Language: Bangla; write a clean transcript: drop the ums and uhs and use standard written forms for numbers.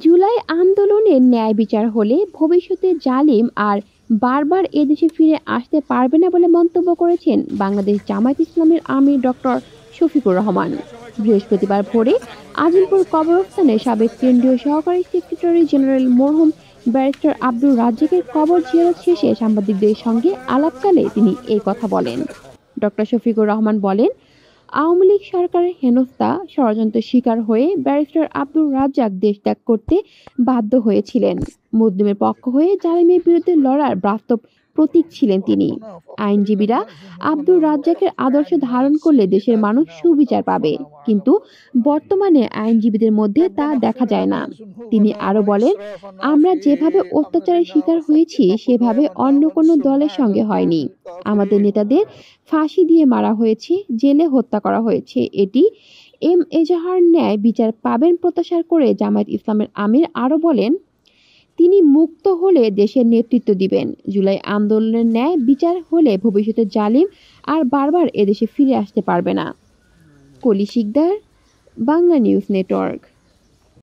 জুলাই আন্দোলনের ন্যায় বিচার হলে ভবিষ্যতে জালিম আর বারবার এদেশে ফিরে আসতে পারবে না বলে মন্তব্য করেছেন বাংলাদেশ জামায়াত ইসলামীর আমির ডক্টর শফিকুর রহমান। বৃহস্পতিবার ভোরে আজিমপুর কবরস্থানে সাবেক কেন্দ্রীয় সহকারী সেক্রেটারি জেনারেল মরহুম ব্যারিস্টার আব্দুর রাজ্জাকের কবর জিয়ারত শেষে সাংবাদিকদের সঙ্গে আলাপকালে তিনি এই কথা বলেন। ডক্টর শফিকুর রহমান বলেন, আওয়ামী লীগ সরকারের হেনস্থা ষড়যন্ত্রের শিকার হয়ে ব্যারিস্টার আব্দুর রাজ্জাক দেশ ত্যাগ করতে বাধ্য হয়েছিলেন। মুসলিমের পক্ষ হয়ে জালিমের বিরুদ্ধে লড়ার বাস্তব প্রতীক ছিলেন তিনি। আইনজীবীরা আব্দুর রাজ্জাকের আদর্শ ধারণ করলে দেশের মানুষ সুবিচার পাবে, কিন্তু বর্তমানে আইনজীবীদের মধ্যে তা দেখা যায় না। তিনি আরো বলেন, আমরা যেভাবে অত্যাচারের শিকার হয়েছি সেভাবে অন্য কোনো দলের সঙ্গে হয়নি। আমাদের নেতাদের ফাঁসি দিয়ে মারা হয়েছে, জেলে হত্যা করা হয়েছে। এটি এজাহার ন্যায় বিচার পাবেন প্রত্যাশা করে জামায়াত ইসলামের আমির আরো বলেন, তিনি মুক্ত হলে দেশের নেতৃত্ব দিবেন। জুলাই আন্দোলনের ন্যায় বিচার হলে ভবিষ্যতে জালিম আর বারবার এদেশে ফিরে আসতে পারবে না। কলি শিকদার, বাংলা নিউজ নেটওয়ার্ক।